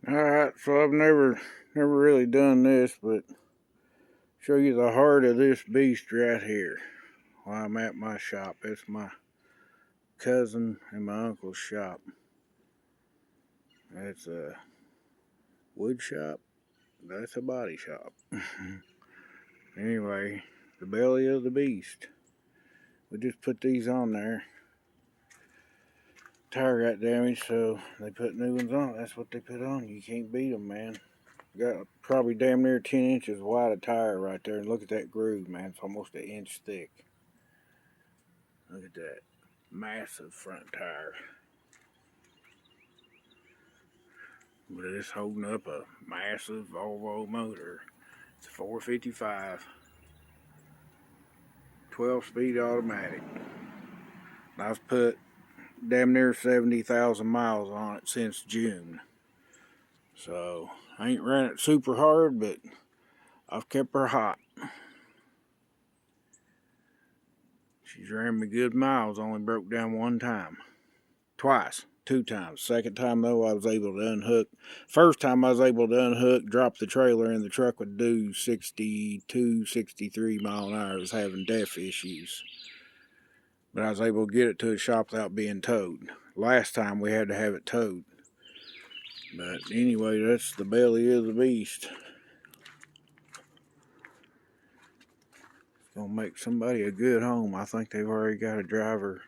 Alright, so I've never really done this, but show you the heart of this beast right here while I'm at my shop. It's my cousin and my uncle's shop. It's a wood shop. That's a body shop. Anyway, the belly of the beast. We just put these on there. Tire got damaged, so they put new ones on. That's what they put on. You can't beat them, man. Got probably damn near 10 inches wide of tire right there. And look at that groove, man. It's almost an inch thick. Look at that. Massive front tire. But it's holding up a massive Volvo motor. It's a 455. 12-speed automatic. I've put damn near 70,000 miles on it since June. So, I ain't ran it super hard, but I've kept her hot. She's ran me good miles, only broke down one time. Twice. 2 times. Second time, though, I was able to unhook. First time I was able to unhook, drop the trailer, and the truck would do 62, 63 mile an hour. It was having DEF issues. But I was able to get it to a shop without being towed. Last time, we had to have it towed. But anyway, that's the belly of the beast. It's gonna make somebody a good home. I think they've already got a driver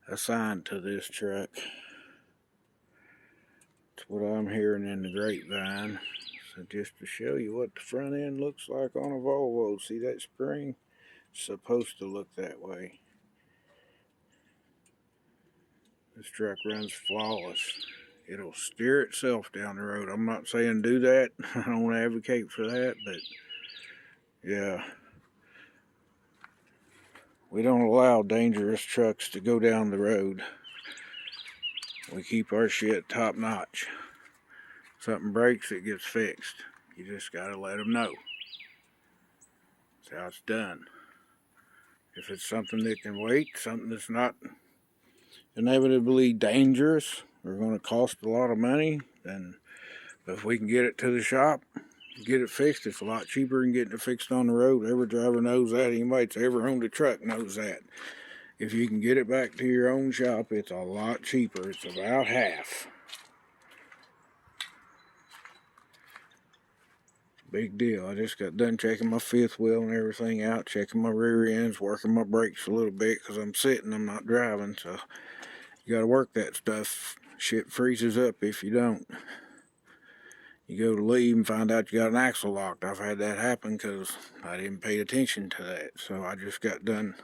assigned to this truck. That's what I'm hearing in the grapevine. So just to show you what the front end looks like on a Volvo. See that spring? It's supposed to look that way. This truck runs flawless. It'll steer itself down the road. I'm not saying do that. I don't advocate for that, but yeah. We don't allow dangerous trucks to go down the road. We keep our shit top notch. Something breaks, it gets fixed. You just gotta let them know. That's how it's done. If it's something that can wait, something that's not inevitably dangerous or going to cost a lot of money, then if we can get it to the shop, get it fixed, it's a lot cheaper than getting it fixed on the road. Every driver knows that. Anybody that's ever owned a truck knows that. If you can get it back to your own shop, it's a lot cheaper. It's about half. Big deal. I just got done checking my fifth wheel and everything out, checking my rear ends, working my brakes a little bit because I'm sitting, I'm not driving, so you gotta work that stuff. Shit freezes up if you don't. You go to leave and find out you got an axle locked. I've had that happen because I didn't pay attention to that. So I just got done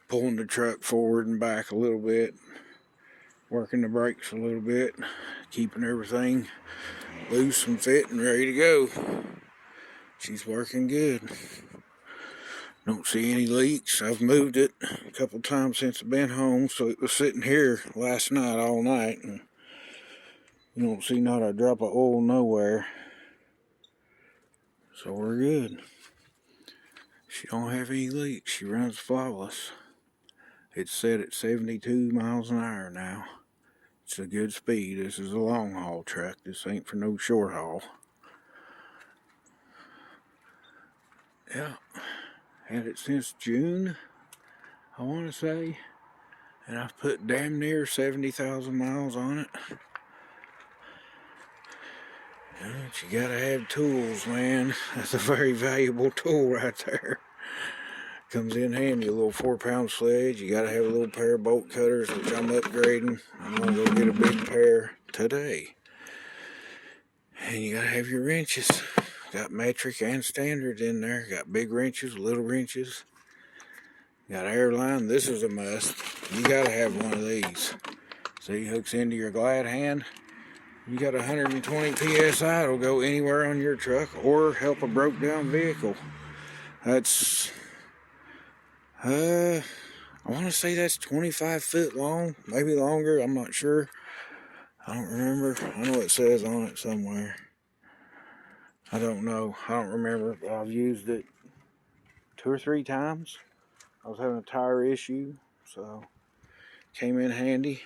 pulling the truck forward and back a little bit, working the brakes a little bit, keeping everything loose and fit and ready to go. She's working good. Don't see any leaks. I've moved it a couple times since I've been home, so it was sitting here last night all night, and you don't see not a drop of oil nowhere. So we're good. She don't have any leaks. She runs flawless. It's set at 72 miles an hour now. It's a good speed. This is a long haul truck. This ain't for no short haul. Yeah. Had it since June, I want to say. And I've put damn near 70,000 miles on it. But you gotta have tools, man. That's a very valuable tool right there. Comes in handy, a little 4-pound sledge. You gotta have a little pair of bolt cutters, which I'm upgrading. I'm gonna go get a big pair today. And you gotta have your wrenches. Got metric and standard in there. Got big wrenches, little wrenches. Got airline. This is a must. You gotta have one of these. See, hooks into your glad hand. You got 120 PSI, it'll go anywhere on your truck or help a broke down vehicle. That's, I want to say that's 25 foot long, maybe longer, I'm not sure. I don't remember. I know it says on it somewhere. I don't know. I don't remember, but I've used it 2 or 3 times. I was having a tire issue, so came in handy.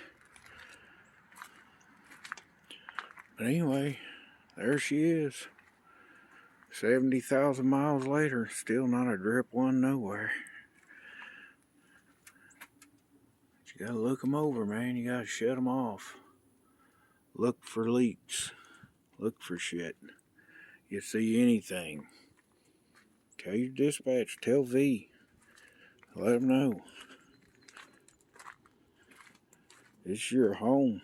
But anyway, There she is. 70,000 miles later, still not a drip one nowhere. You gotta look them over, man. You gotta shut them off. Look for leaks. Look for shit. You see anything, tell your dispatch, tell V. Let them know. It's your home.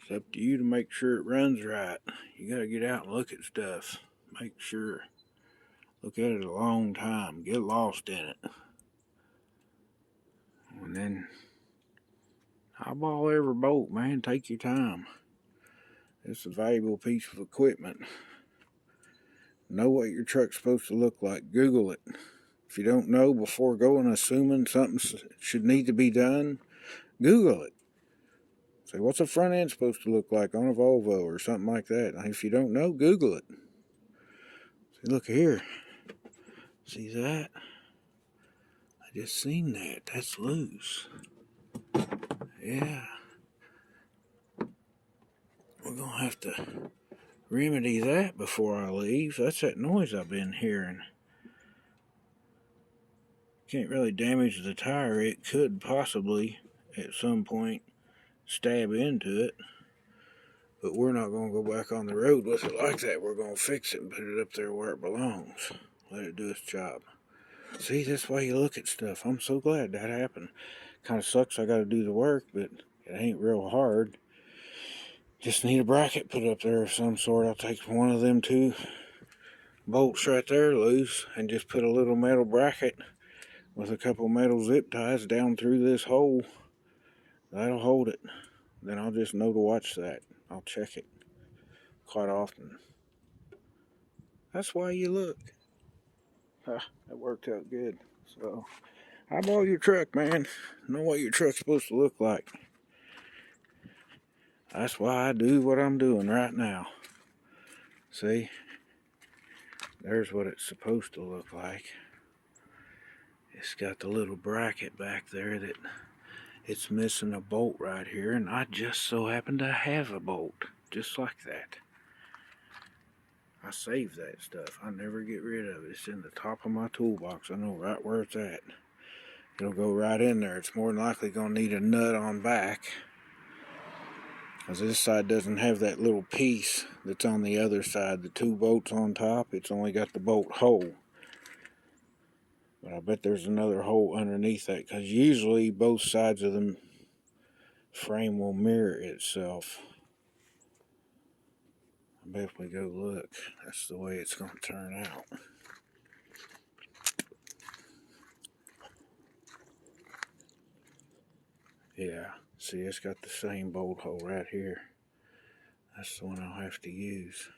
It's up to you to make sure it runs right. You gotta get out and look at stuff. Make sure. Look at it a long time. Get lost in it. And then eyeball every bolt, man. Take your time. It's a valuable piece of equipment. Know what your truck's supposed to look like. Google it. If you don't know before going assuming something should need to be done, Google it. Say, what's a front end supposed to look like on a Volvo or something like that? And if you don't know, Google it. Say, look here. See that? I just seen that. That's loose. Yeah. We're going to have to remedy that before I leave. That's that noise I've been hearing. Can't really damage the tire. It could possibly, at some point, stab into it. But we're not going to go back on the road with it like that. We're going to fix it and put it up there where it belongs. Let it do its job. See, that's why you look at stuff. I'm so glad that happened. Kind of sucks I got to do the work, but it ain't real hard. Just need a bracket put up there of some sort. I'll take one of them two bolts right there loose and just put a little metal bracket with a couple metal zip ties down through this hole. That'll hold it. Then I'll just know to watch that. I'll check it quite often. That's why you look. That worked out good. So, eyeball your truck, man. Know what your truck's supposed to look like. That's why I do what I'm doing right now. See? There's what it's supposed to look like. It's got the little bracket back there that it's missing a bolt right here, and I just so happen to have a bolt just like that. I save that stuff. I never get rid of it. It's in the top of my toolbox. I know right where it's at. It'll go right in there. It's more than likely going to need a nut on back, because this side doesn't have that little piece that's on the other side. The two bolts on top, it's only got the bolt hole. But I bet there's another hole underneath that, because usually both sides of the frame will mirror itself. I bet if we go look, that's the way it's going to turn out. Yeah, see, it's got the same bolt hole right here. That's the one I'll have to use.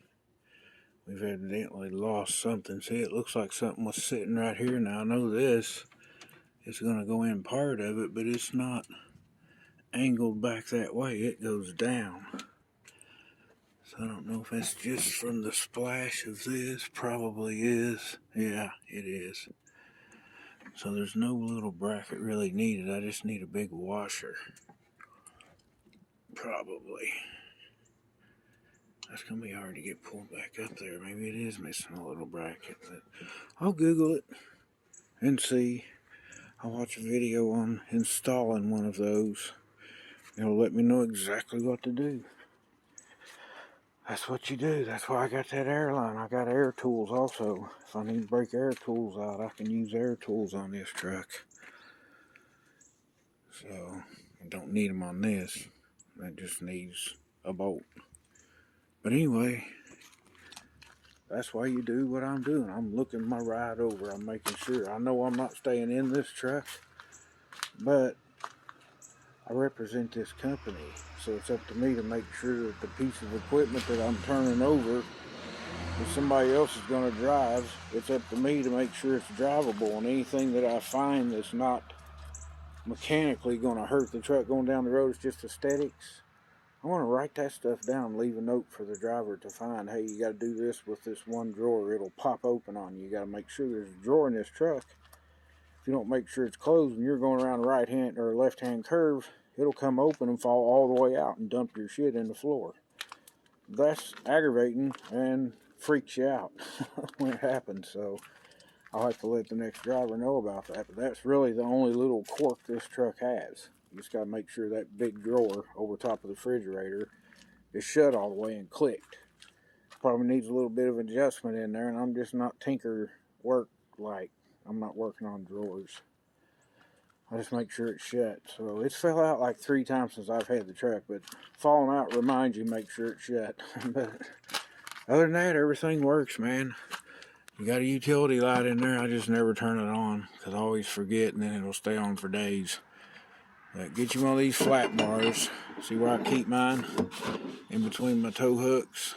We've evidently lost something. See, it looks like something was sitting right here. Now, I know this is going to go in part of it, but it's not angled back that way. It goes down. So I don't know if that's just from the splash of this. Probably is. Yeah, it is. So there's no little bracket really needed. I just need a big washer. Probably. That's going to be hard to get pulled back up there. Maybe it is missing a little bracket. But I'll Google it and see. I'll watch a video on installing one of those. It'll let me know exactly what to do. That's what you do. That's why I got that airline. I got air tools also. If I need to break air tools out, I can use air tools on this truck. So, I don't need them on this. That just needs a bolt. But anyway, that's why you do what I'm doing. I'm looking my ride over. I'm making sure. I know I'm not staying in this truck, but I represent this company. So it's up to me to make sure that the piece of equipment that I'm turning over, if somebody else is going to drive, it's up to me to make sure it's drivable. And anything that I find that's not mechanically going to hurt the truck going down the road, it's just aesthetics, I want to write that stuff down and leave a note for the driver to find. Hey, you got to do this with this one drawer. It'll pop open on you. You got to make sure there's a drawer in this truck. If you don't make sure it's closed and you're going around a right-hand or left-hand curve, it'll come open and fall all the way out and dump your shit in the floor. that's aggravating and freaks you out when it happens. So I'll have to let the next driver know about that. But that's really the only little quirk this truck has. You just got to make sure that big drawer over top of the refrigerator is shut all the way and clicked. Probably needs a little bit of adjustment in there, and I'm just not tinker work like. I'm not working on drawers. I just make sure it's shut. So it's fell out like 3 times since I've had the truck, but falling out reminds you make sure it's shut. But other than that, everything works, man. You got a utility light in there, I just never turn it on because I always forget, and then it'll stay on for days. But get you one of these flat bars. See where I keep mine? In between my tow hooks.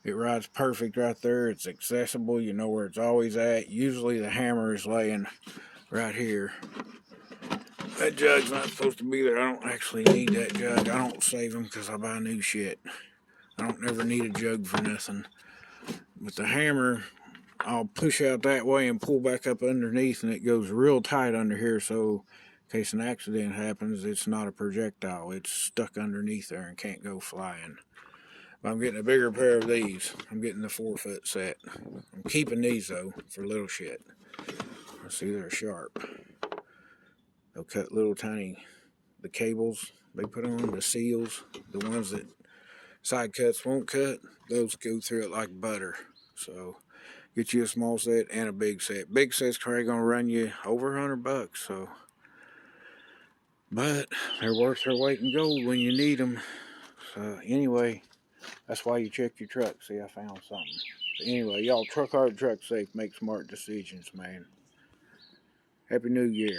It rides perfect right there. It's accessible. You know where it's always at. Usually the hammer is laying right here. That jug's not supposed to be there. I don't actually need that jug. I don't save them because I buy new shit. I don't ever need a jug for nothing. With the hammer, I'll push out that way and pull back up underneath, and it goes real tight under here, so in case an accident happens, it's not a projectile. It's stuck underneath there and can't go flying. But I'm getting a bigger pair of these. I'm getting the 4-foot set. I'm keeping these, though, for little shit. See, they're sharp. They'll cut little tiny, the cables they put on, the seals, the ones that side cuts won't cut, those go through it like butter. So get you a small set and a big set. Big set's probably gonna run you over $100. So, but they're worth their weight in gold when you need them. So anyway, that's why you check your truck. See, I found something. So anyway, y'all truck hard, truck safe. Make smart decisions, man. Happy New Year.